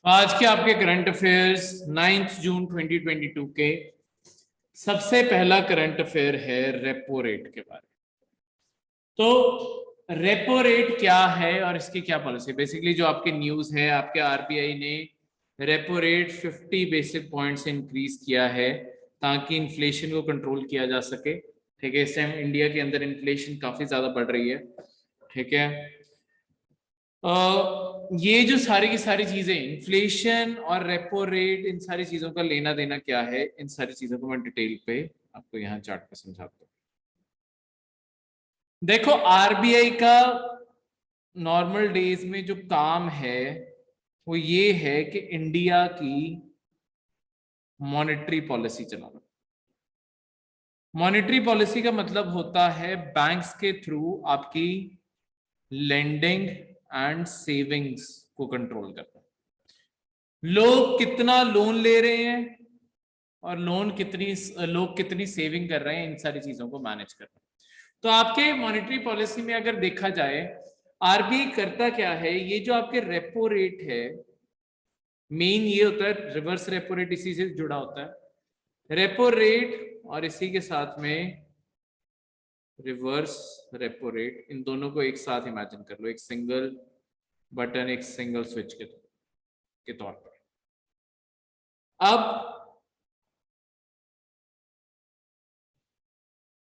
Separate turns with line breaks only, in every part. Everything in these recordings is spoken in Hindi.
आज के आपके करंट अफेयर्स 9 जून 2022 के सबसे पहला करंट अफेयर है रेपो रेट के बारे में। तो रेपो रेट क्या है और इसकी क्या पॉलिसी। बेसिकली जो आपके न्यूज है, आपके आरबीआई ने रेपो रेट 50 बेसिक पॉइंट से इंक्रीज किया है ताकि इन्फ्लेशन को कंट्रोल किया जा सके। ठीक है, इस टाइम इंडिया के अंदर इन्फ्लेशन काफी ज्यादा बढ़ रही है। ठीक है, ये जो सारी की सारी चीजें, इन्फ्लेशन और रेपो रेट, इन सारी चीजों का लेना देना क्या है, इन सारी चीजों को मैं डिटेल पे आपको यहाँ चार्ट पे समझाता हूँ। देखो, आरबीआई का नॉर्मल डेज में जो काम है वो ये है कि इंडिया की मॉनेटरी पॉलिसी चलाना। मॉनेटरी पॉलिसी का मतलब होता है बैंक्स के थ्रू आपकी लेंडिंग एंड सेविंग्स को कंट्रोल करना। लोग कितना लोन ले रहे हैं और लोग कितनी सेविंग कर रहे हैं, इन सारी चीजों को मैनेज करना। तो आपके मॉनेटरी पॉलिसी में अगर देखा जाए, आरबीआई करता क्या है, ये जो आपके रेपो रेट है, मेन ये होता है रिवर्स रेपो रेट, इसी से जुड़ा होता है रेपो रेट और इसी के साथ में रिवर्स रेपो रेट। इन दोनों को एक साथ इमेजिन कर लो, एक सिंगल बटन, एक सिंगल स्विच के तौर पर। अब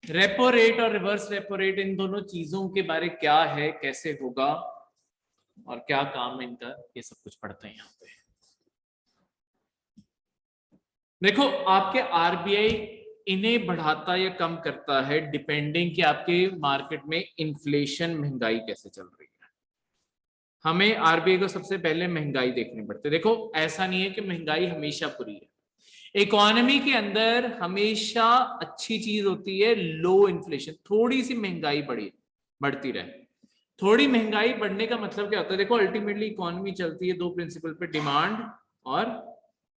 रेपो रेट और रिवर्स रेपो रेट, इन दोनों चीजों के बारे क्या है, कैसे होगा और क्या काम है इनका, ये सब कुछ पढ़ते हैं यहाँ पे। देखो, आपके आरबीआई इन्हें बढ़ाता या कम करता है डिपेंडिंग कि आपके मार्केट में इन्फ्लेशन, महंगाई कैसे चल रही है। हमें आरबीआई को सबसे पहले महंगाई देखनी पड़ती है। देखो, ऐसा नहीं है कि महंगाई हमेशा बुरी है। इकोनॉमी के अंदर हमेशा अच्छी चीज होती है लो इन्फ्लेशन, थोड़ी सी महंगाई बढ़ती रहे। थोड़ी महंगाई बढ़ने का मतलब क्या होता है? देखो, अल्टीमेटली इकोनॉमी चलती है दो प्रिंसिपल पे, डिमांड और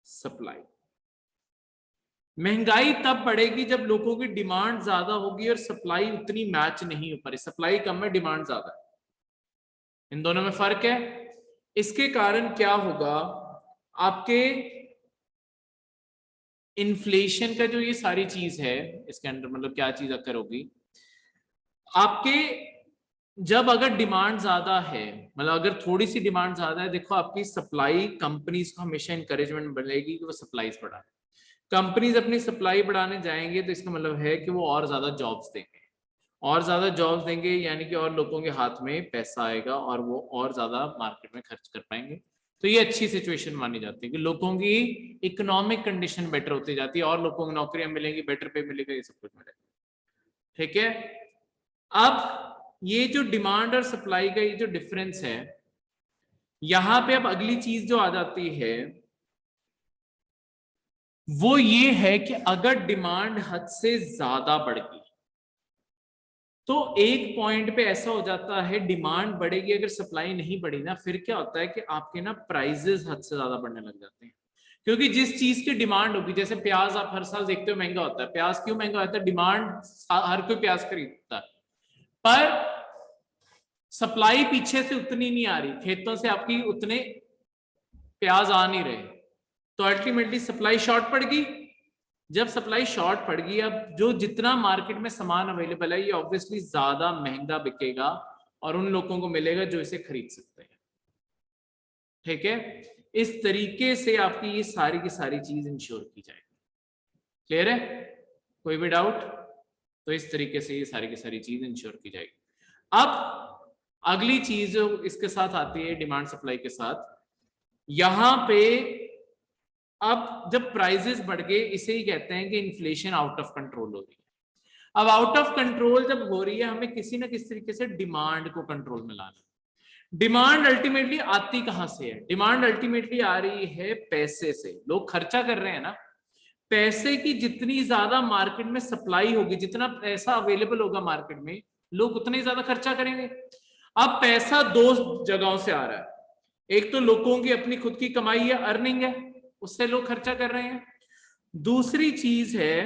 सप्लाई। महंगाई तब बढ़ेगी जब लोगों की डिमांड ज्यादा होगी और सप्लाई उतनी मैच नहीं हो पा रही। सप्लाई कम है, डिमांड ज्यादा है, इन दोनों में फर्क है। इसके कारण क्या होगा, आपके इन्फ्लेशन का जो ये सारी चीज है, इसके अंदर मतलब क्या चीज अक्कर होगी आपके, जब अगर डिमांड ज्यादा है, मतलब अगर थोड़ी सी डिमांड ज्यादा है, देखो आपकी सप्लाई, कंपनीज को हमेशा इंकरेजमेंट मिलेगी कि वो सप्लाईज बढ़ाए। कंपनीज अपनी सप्लाई बढ़ाने जाएंगे तो इसका मतलब है कि वो और ज्यादा जॉब्स देंगे, और ज्यादा जॉब्स देंगे यानी कि और लोगों के हाथ में पैसा आएगा और वो और ज्यादा मार्केट में खर्च कर पाएंगे। तो ये अच्छी सिचुएशन मानी जाती है कि लोगों की इकोनॉमिक कंडीशन बेटर होती जाती है और लोगों को नौकरियां मिलेंगी, बेटर पे मिलेगा, ये सब कुछ मिलेगा। ठीक है, अब ये जो डिमांड और सप्लाई का ये जो डिफरेंस है, यहां पे अब अगली चीज जो आ जाती है वो ये है कि अगर डिमांड हद से ज्यादा बढ़ गई तो एक पॉइंट पे ऐसा हो जाता है, डिमांड बढ़ेगी, अगर सप्लाई नहीं बढ़ी ना, फिर क्या होता है कि आपके ना प्राइजेस हद से ज्यादा बढ़ने लग जाते हैं। क्योंकि जिस चीज की डिमांड होगी, जैसे प्याज आप हर साल देखते हो महंगा होता है। प्याज क्यों महंगा होता है? डिमांड, हर कोई प्याज खरीदता है, पर सप्लाई पीछे से उतनी नहीं आ रही, खेतों से आपकी उतने प्याज आ नहीं रहे, तो अल्टीमेटली सप्लाई शॉर्ट पड़ गई। जब सप्लाई शॉर्ट पड़ गई, अब जो जितना मार्केट में सामान अवेलेबल है ये ऑब्वियसली ज्यादा महंगा बिकेगा और उन लोगों को मिलेगा जो इसे खरीद सकते हैं। ठीक है, इस तरीके से आपकी ये सारी की सारी चीज इंश्योर की जाएगी। क्लियर है? कोई भी डाउट? तो इस तरीके से ये सारी की सारी चीज इंश्योर की जाएगी। अब अगली चीज जो इसके साथ आती है, डिमांड सप्लाई के साथ, यहां पे अब जब प्राइजेस बढ़ गए, इसे ही कहते हैं कि इन्फ्लेशन आउट ऑफ कंट्रोल हो रही है। अब आउट ऑफ कंट्रोल जब हो रही है, हमें किसी ना किसी तरीके से डिमांड को कंट्रोल में लाना। डिमांड अल्टीमेटली आती कहां से है? डिमांड अल्टीमेटली आ रही है पैसे से। लोग खर्चा कर रहे हैं ना, पैसे की जितनी ज्यादा मार्केट में सप्लाई होगी, जितना पैसा अवेलेबल होगा मार्केट में, लोग उतना ही ज्यादा खर्चा करेंगे। अब पैसा दो जगहों से आ रहा है, एक तो लोगों की अपनी खुद की कमाई है, अर्निंग है, उससे लोग खर्चा कर रहे हैं। दूसरी चीज है,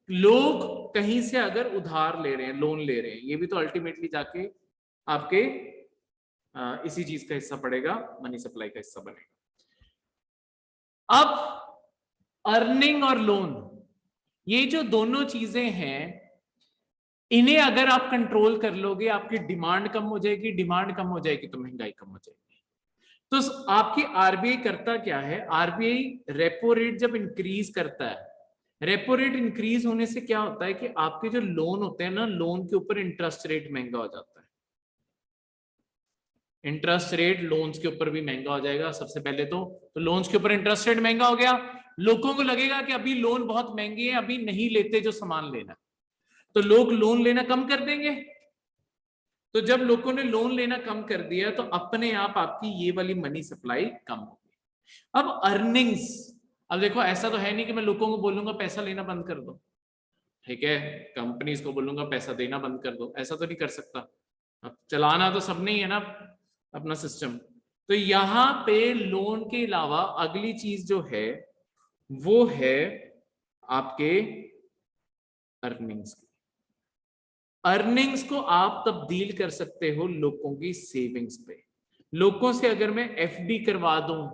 लोग कहीं से अगर उधार ले रहे हैं, लोन ले रहे हैं, ये भी तो अल्टीमेटली जाके आपके इसी चीज का हिस्सा पड़ेगा, मनी सप्लाई का हिस्सा बनेगा। अब अर्निंग और लोन, ये जो दोनों चीजें हैं, इन्हें अगर आप कंट्रोल कर लोगे, आपकी डिमांड कम हो जाएगी, डिमांड कम हो जाएगी तो महंगाई कम हो जाएगी। तो आपकी आरबीआई करता क्या है, आरबीआई रेपो रेट जब इंक्रीज करता है, रेपो रेट इंक्रीज होने से क्या होता है कि आपके जो लोन होते हैं ना, लोन के ऊपर इंटरेस्ट रेट महंगा हो जाता है। इंटरेस्ट रेट लोन्स के ऊपर भी महंगा हो जाएगा सबसे पहले तो लोन्स के ऊपर इंटरेस्ट रेट महंगा हो गया, लोगों को लगेगा कि अभी लोन बहुत महंगे हैं, अभी नहीं लेते जो सामान लेना, तो लोग लोन लेना कम कर देंगे। तो जब लोगों ने लोन लेना कम कर दिया तो अपने आप आपकी ये वाली मनी सप्लाई कम होगी। अब अर्निंग्स, अब देखो ऐसा तो है नहीं कि मैं लोगों को बोलूंगा पैसा लेना बंद कर दो, ठीक है, कंपनीज को बोलूंगा पैसा देना बंद कर दो, ऐसा तो नहीं कर सकता। अब चलाना तो सबने ही है ना अपना सिस्टम। तो यहां पे लोन के अलावा अगली चीज जो है वो है आपके अर्निंग्स की। अर्निंग्स को आप तब्दील कर सकते हो लोगों की सेविंग्स पे। लोगों से अगर मैं एफडी करवा दूं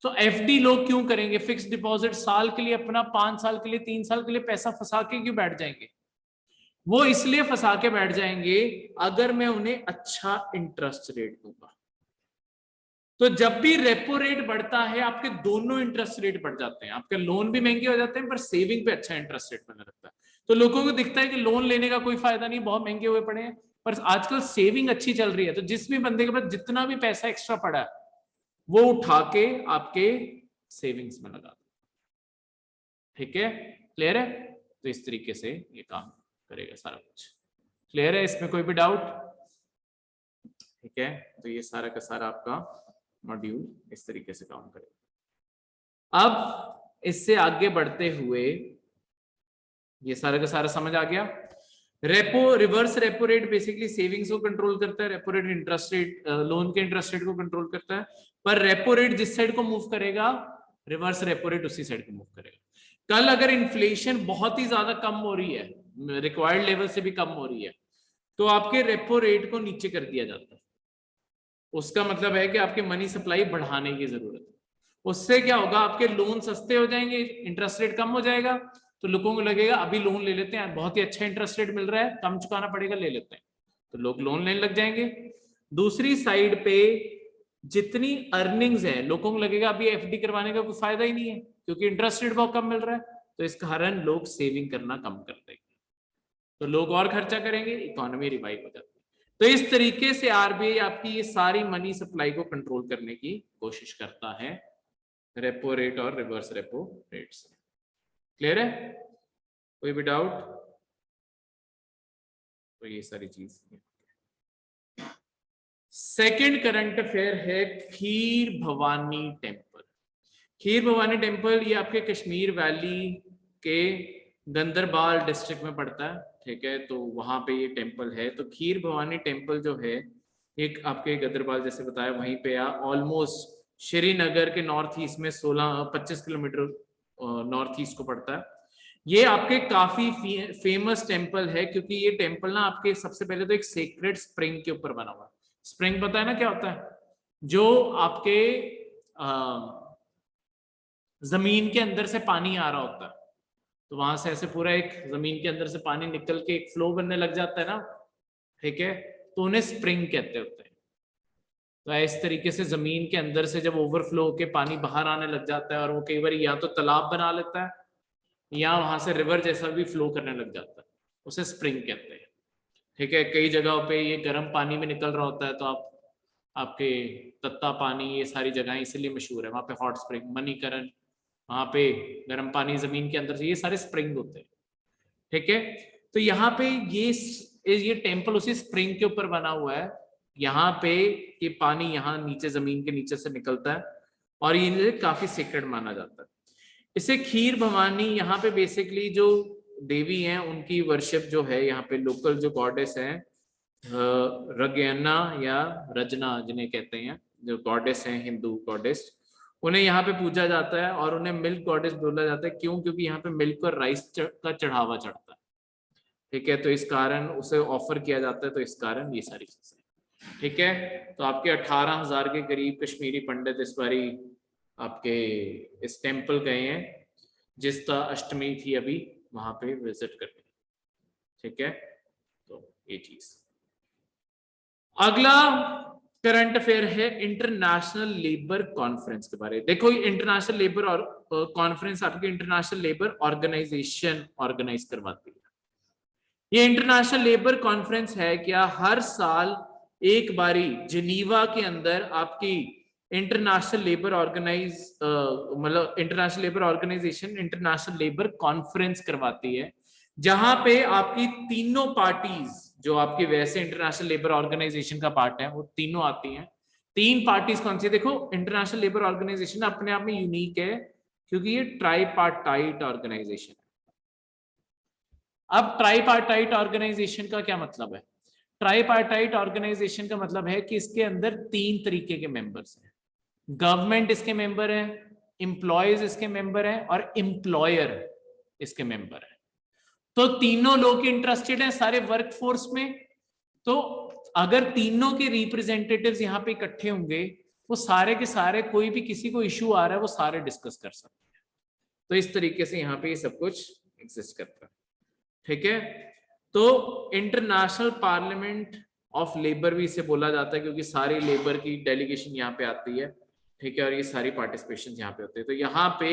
तो एफडी लोग क्यों करेंगे, फिक्स डिपॉजिट साल के लिए अपना 5 साल के लिए 3 साल के लिए पैसा फंसा के क्यों बैठ जाएंगे, वो इसलिए फंसा के बैठ जाएंगे अगर मैं उन्हें अच्छा इंटरेस्ट रेट दूंगा। तो जब भी रेपो रेट बढ़ता है आपके दोनों इंटरेस्ट रेट बढ़ जाते हैं, आपके लोन भी महंगे हो जाते हैं पर सेविंग पे अच्छा इंटरेस्ट रेट बनने लगता है। तो लोगों को दिखता है कि लोन लेने का कोई फायदा नहीं, बहुत महंगे हुए पड़े हैं, पर आजकल सेविंग अच्छी चल रही है, तो जिस भी बंदे के पास जितना भी पैसा एक्स्ट्रा पड़ा है वो उठा के आपके सेविंग्स में लगा दो। ठीक है, क्लियर है? तो इस तरीके से ये काम करेगा सारा कुछ। क्लियर है, इसमें कोई भी डाउट? ठीक है, तो ये सारा का सारा आपका मॉड्यूल इस तरीके से काम करेगा। अब इससे आगे बढ़ते हुए ये सारा का सारा समझ आ गया। Repo, reverse repo rate basically savings को कंट्रोल करता है, repo rate interest rate, loan के इंटरेस्ट रेट को कंट्रोल करता है, पर रेपो रेट जिस साइड को मूव करेगा रिवर्स रेपो रेट उसी साइड को मूव करेगा। कल अगर इन्फ्लेशन बहुत ही ज्यादा कम हो रही है, रिक्वायर्ड लेवल से भी कम हो रही है, तो आपके रेपो रेट को नीचे कर दिया जाता है। उसका मतलब है कि आपके मनी सप्लाई बढ़ाने की जरूरत है। उससे क्या होगा, आपके लोन सस्ते हो जाएंगे, इंटरेस्ट रेट कम हो जाएगा, तो लोगों को लगेगा अभी लोन ले लेते हैं, बहुत ही अच्छा इंटरेस्ट रेट मिल रहा है, कम चुकाना पड़ेगा, ले लेते हैं, तो लोग लोन लेने लग जाएंगे। दूसरी साइड पे जितनी अर्निंग्स है लोगों को लगेगा अभी एफडी करवाने का कोई फायदा ही नहीं है क्योंकि इंटरेस्ट रेट बहुत कम मिल रहा है, तो इस कारण लोग सेविंग करना कम कर देंगे, तो लोग और खर्चा करेंगे, इकोनॉमी रिवाइव हो जाती है। तो इस तरीके से आरबीआई आपकी ये सारी मनी सप्लाई को कंट्रोल करने की कोशिश करता है रेपो रेट और रिवर्स रेपो रेट से। क्लियर है, कोई भी डाउट? तो ये सारी चीज। सेकंड करंट अफेयर है खीर भवानी टेम्पल। खीर भवानी टेम्पल ये आपके कश्मीर वैली के गंदरबाल डिस्ट्रिक्ट में पड़ता है, ठीक है, तो वहां पे ये टेम्पल है। तो खीर भवानी टेम्पल जो है एक आपके गंदरबाल जैसे बताया वहीं पे ऑलमोस्ट श्रीनगर के नॉर्थ ईस्ट में 25 किलोमीटर नॉर्थ ईस्ट को पड़ता है। ये आपके काफी फेमस टेम्पल है क्योंकि ये टेम्पल ना आपके सबसे पहले तो एक सेक्रेट स्प्रिंग के ऊपर बना हुआ है। स्प्रिंग पता है ना क्या होता है, जो आपके जमीन के अंदर से पानी आ रहा होता है, तो वहां से ऐसे पूरा एक जमीन के अंदर से पानी निकल के एक फ्लो बनने लग जाता है ना, ठीक है, तो उन्हें स्प्रिंग कहते होते हैं। तो इस तरीके से जमीन के अंदर से जब ओवरफ्लो होके पानी बाहर आने लग जाता है और वो कई बार या तो तालाब बना लेता है या वहां से रिवर जैसा भी फ्लो करने लग जाता है, उसे स्प्रिंग कहते हैं। ठीक है, कई जगहों पे ये गर्म पानी में निकल रहा होता है, तो आपके तत्ता पानी ये सारी जगहें इसलिए मशहूर है, वहां पे हॉट स्प्रिंग, मणिकरण, वहां पे गर्म पानी जमीन के अंदर से, ये सारे स्प्रिंग होते हैं। ठीक है, तो यहाँ पे ये टेम्पल उसी स्प्रिंग के ऊपर बना हुआ है। यहाँ पे ये पानी यहाँ नीचे जमीन के नीचे से निकलता है और ये काफी सीक्रेट माना जाता है। इसे खीर भवानी, यहाँ पे बेसिकली जो देवी हैं उनकी वर्शिप जो है, यहाँ पे लोकल जो गॉडेस हैं रगयना या रजना जिन्हें कहते हैं, जो गॉडेस हैं हिंदू गॉडेस, उन्हें यहाँ पे पूजा जाता है और उन्हें मिल्क गॉडेस बोला जाता है। क्यों? क्योंकि यहाँ पे मिल्क और राइस का चढ़ावा चढ़ता है, ठीक है, तो इस कारण उसे ऑफर किया जाता है, तो इस कारण ये सारी चीजें। ठीक है, तो आपके 18,000 के करीब कश्मीरी पंडित इस बारी आपके इस टेम्पल गए हैं, जिसका अष्टमी थी अभी, वहां पे विजिट करनी। ठीक है, तो ये चीज। अगला करंट अफेयर है इंटरनेशनल लेबर कॉन्फ्रेंस के बारे में। देखो इंटरनेशनल लेबर और कॉन्फ्रेंस आपकी इंटरनेशनल लेबर ऑर्गेनाइजेशन ऑर्गेनाइज करवाती है। ये इंटरनेशनल लेबर कॉन्फ्रेंस है क्या, हर साल एक बारी जिनीवा के अंदर आपकी इंटरनेशनल लेबर मतलब international labour organisation international labour conference करवाती है, जहां पे आपकी तीनों पार्टीज जो आपकी वैसे इंटरनेशनल लेबर ऑर्गेनाइजेशन का पार्ट है, वो तीनों आती हैं। तीन पार्टीज कौन सी? देखो इंटरनेशनल लेबर ऑर्गेनाइजेशन अपने आप में यूनिक है क्योंकि ये ट्राईपार्टाइट ऑर्गेनाइजेशन है। अब ट्राईपार्टाइट ऑर्गेनाइजेशन का क्या मतलब है? ट्राईपार्टाइट ऑर्गेनाइजेशन का मतलब है कि इसके अंदर तीन तरीके के मेंबर्स हैं। गवर्नमेंट इसके मेंबर है, एम्प्लॉयज इसके मेंबर है, और एम्प्लॉयर इसके मेंबर है। तो तीनों लोग इंटरेस्टेड हैं सारे वर्कफोर्स में। तो अगर तीनों के रिप्रेजेंटेटिव्स यहाँ पे इकट्ठे होंगे, वो सारे के सारे, कोई भी किसी को इश्यू आ रहा है वो सारे डिस्कस कर सकते हैं। तो इस तरीके से यहाँ पे ये सब कुछ एग्जिस्ट करता है। ठीक है, तो इंटरनेशनल पार्लियामेंट ऑफ लेबर भी इसे बोला जाता है क्योंकि सारी लेबर की डेलीगेशन यहाँ पे आती है। ठीक है, और ये सारी पार्टिसिपेशन यहाँ पे होते हैं। तो यहाँ पे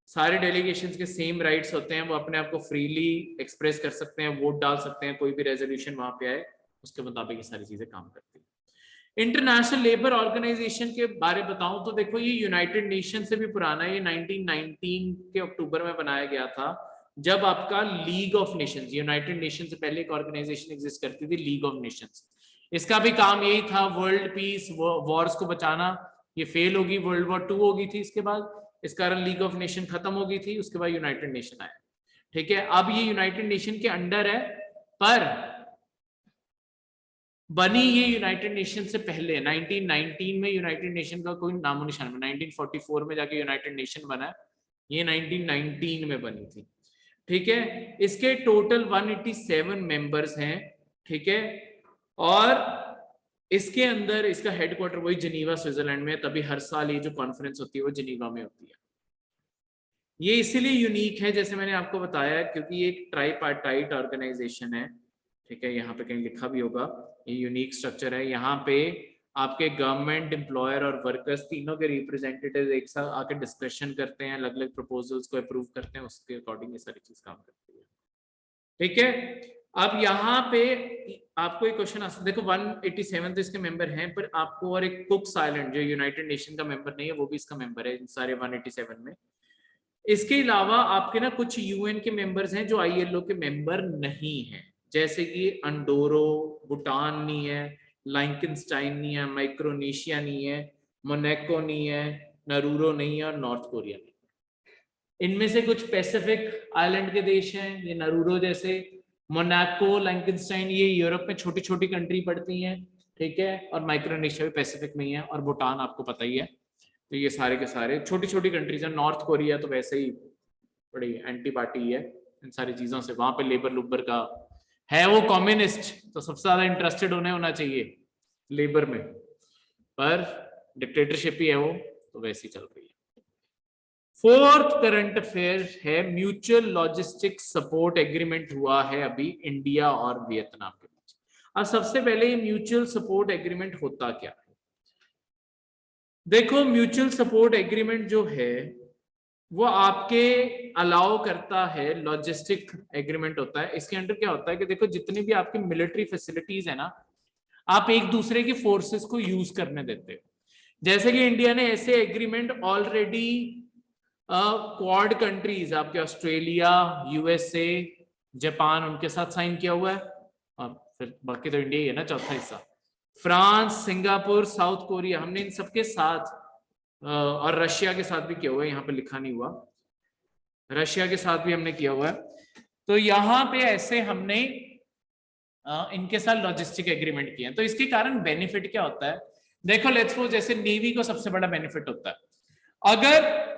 सारे डेलीगेशन के सेम राइट्स होते हैं, वो अपने आप को फ्रीली एक्सप्रेस कर सकते हैं, वोट डाल सकते हैं, कोई भी रेजोल्यूशन वहां पे आए उसके मुताबिक ये सारी चीजें काम करती है। इंटरनेशनल लेबर ऑर्गेनाइजेशन के बारे में बताऊं तो देखो ये यूनाइटेड नेशन से भी पुराना है। ये 1919 के अक्टूबर में बनाया गया था, जब आपका league of Nations, United nation से पहले एक ऑर्गेनाइजेशन एग्जिस्ट करती थी, लीग ऑफ नेशंस। इसका भी काम यही था, वर्ल्ड पीस, वॉर्स को बचाना। ये फेल होगी, वर्ल्ड वॉर 2 होगी थी इसके बाद, इस कारण लीग ऑफ नेशन खत्म हो गई थी, उसके बाद यूनाइटेड नेशन आया। ठीक है, अब ये यूनाइटेड नेशन के अंडर है, पर बनी ये यूनाइटेड नेशन से पहले 1919 में यूनाइटेड नेशन का कोई नामो निशान में, 1944 में जाके यूनाइटेड नेशन बना, ये 1919 में बनी थी। ठीक है, इसके टोटल 187 मेंबर्स हैं। ठीक है, और इसके अंदर इसका हेडक्वार्टर वही जिनीवा स्विट्जरलैंड में है, तभी हर साल ये जो कॉन्फ्रेंस होती है वो जिनीवा में होती है। ये इसीलिए यूनिक है, जैसे मैंने आपको बताया, क्योंकि ये एक ट्राईपार्टाइट ऑर्गेनाइजेशन है। ठीक है, यहाँ पे कहीं लिखा भी होगा, ये यूनिक स्ट्रक्चर है। यहाँ पे आपके गवर्नमेंट, एम्प्लॉयर और वर्कर्स तीनों के रिप्रेजेंटेटिव एक साथ आके डिस्कशन करते हैं, अलग अलग प्रपोजल्स को अप्रूव करते हैं, उसके अकॉर्डिंग ये सारी चीज काम करती है। ठीक है, अब यहाँ पे आपको एक क्वेश्चन आ सकता है, देखो 187 तो इसके मेंबर हैं, पर आपको और एक कुक्स आइलैंड जो यूनाइटेड नेशन का मेंबर नहीं है, वो भी इसका मेंबर है इन सारे 187 में। इसके अलावा आपके ना कुछ यूएन के मेंबर्स हैं जो आईएलओ के मेंबर नहीं हैं, जैसे कि अंडोरो, भूटान नहीं है, लाइकनस्टाइन नहीं है, माइक्रोनेशिया नहीं है, मोनाको नहीं है, नारुरो नहीं है, और नॉर्थ कोरिया नहीं। इनमें से कुछ पैसिफिक आइलैंड के देश हैं, ये नारुरो जैसे, मोनाको, लाइकनस्टाइन, ये यूरोप में छोटी छोटी कंट्री पड़ती हैं। ठीक है, और माइक्रोनेशिया भी पैसिफिक में ही है, और भूटान आपको पता ही है। तो ये सारे के सारे छोटी छोटी कंट्रीज हैं। नॉर्थ कोरिया तो वैसे ही बड़ी एंटी पार्टी है इन सारी चीजों से, वहां पे लेबर लुबर का है, वो कम्युनिस्ट, तो सबसे ज्यादा इंटरेस्टेड उन्हें होना चाहिए लेबर में, पर डिक्टेटरशिप ही है वो, तो वैसी चल रही है। फोर्थ करंट अफेयर है, म्यूचुअल लॉजिस्टिक सपोर्ट एग्रीमेंट हुआ है अभी इंडिया और वियतनाम के बीच। अब सबसे पहले ये म्यूचुअल सपोर्ट एग्रीमेंट होता क्या है? देखो म्यूचुअल सपोर्ट एग्रीमेंट जो है वो आपके अलाउ करता है, लॉजिस्टिक एग्रीमेंट होता है। इसके अंडर क्या होता है कि देखो जितनी भी आपकी मिलिट्री फैसिलिटीज है ना, आप एक दूसरे की फोर्सेस को यूज करने देते हो। जैसे कि इंडिया ने ऐसे एग्रीमेंट ऑलरेडी क्वाड कंट्रीज, आपके ऑस्ट्रेलिया, यूएसए, जापान, उनके साथ साइन किया हुआ है, और फिर बाकी तो इंडिया ही है ना चौथा हिस्सा, फ्रांस, सिंगापुर, साउथ कोरिया, हमने इन सबके साथ, और रशिया के साथ भी किया हुआ है, यहाँ पे लिखा नहीं हुआ, रशिया के साथ भी हमने किया हुआ है। तो यहाँ पे ऐसे हमने इनके साथ लॉजिस्टिक एग्रीमेंट किए हैं। तो इसके कारण बेनिफिट क्या होता है? देखो लेट्स सपोज जैसे नेवी को सबसे बड़ा बेनिफिट होता है, अगर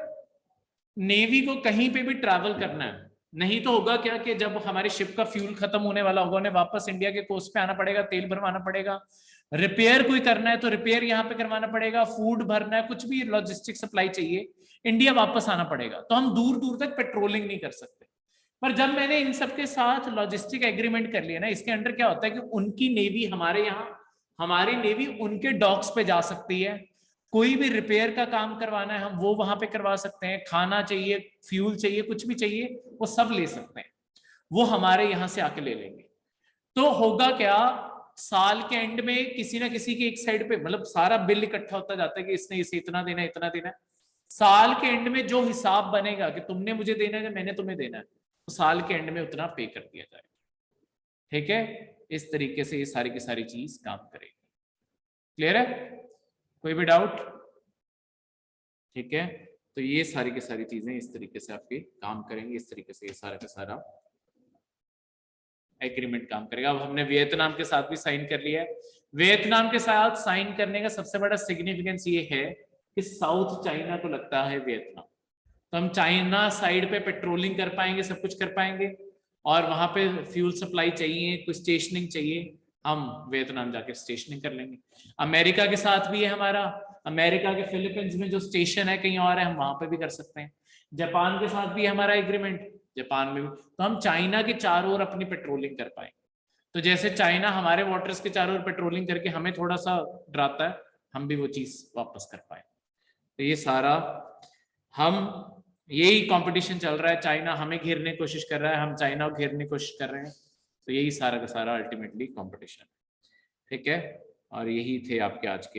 नेवी को कहीं पे भी ट्रैवल करना है, नहीं तो होगा क्या कि जब हमारे शिप का फ्यूल खत्म होने वाला होगा, उन्हें वापस इंडिया के कोस्ट पे आना पड़ेगा, तेल भरवाना पड़ेगा, रिपेयर कोई करना है तो रिपेयर यहाँ पे करवाना पड़ेगा, फूड भरना है, कुछ भी लॉजिस्टिक सप्लाई चाहिए, इंडिया वापस आना पड़ेगा। तो हम दूर दूर तक पेट्रोलिंग नहीं कर सकते। पर जब मैंने इन सबके साथ लॉजिस्टिक एग्रीमेंट कर लिया ना, इसके अंडर क्या होता है कि उनकी नेवी हमारे यहाँ, हमारी नेवी उनके डॉक्स पे जा सकती है, कोई भी रिपेयर का काम करवाना है हम वो वहां पे करवा सकते हैं, खाना चाहिए, फ्यूल चाहिए, कुछ भी चाहिए वो सब ले सकते हैं, वो हमारे यहाँ से आके ले लेंगे। तो होगा क्या, साल के एंड में किसी ना किसी की एक साइड पे मतलब सारा बिल इकट्ठा होता जाता है कि इसने इसे इतना देना है, इतना देना है। साल के एंड में जो हिसाब बनेगा कि तुमने मुझे देना है, मैंने तुम्हें देना है, तो साल के एंड में उतना पे कर दिया जाएगा। ठीक है, इस तरीके से ये सारी की सारी चीज काम करेगी। क्लियर है? कोई भी डाउट? ठीक है, तो ये सारी की सारी चीजें इस तरीके से आपके काम करेंगे, इस तरीके से ये सारा का सारा एग्रीमेंट काम करेगा। अब हमने वियतनाम के साथ भी साइन कर लिया है। वियतनाम के साथ साइन करने का सबसे बड़ा सिग्निफिकेंस ये है कि साउथ चाइना को लगता है वियतनाम, तो हम चाइना साइड पे पेट्रोलिंग कर पाएंगे, सब कुछ कर पाएंगे, और वहां पे फ्यूल सप्लाई चाहिए, कुछ स्टेशनिंग चाहिए, हम वियतनाम जाके स्टेशनिंग कर लेंगे। अमेरिका के साथ भी है हमारा, अमेरिका के फिलीपींस में जो स्टेशन है कहीं और है, हम वहां पे भी कर सकते हैं। जापान के साथ भी हमारा एग्रीमेंट, जापान में भी, तो हम चाइना के चारों ओर अपनी पेट्रोलिंग कर पाएंगे। तो जैसे चाइना हमारे वाटर्स के चारों ओर पेट्रोलिंग करके हमें थोड़ा सा डराता है, हम भी वो चीज वापस कर पाए। तो ये सारा हम, यही कंपटीशन चल रहा है, चाइना हमें घेरने की कोशिश कर रहा है, हम चाइना को घेरने की कोशिश कर रहे हैं, तो यही सारा का सारा अल्टीमेटली कंपटीशन। ठीक है, और यही थे आपके आज के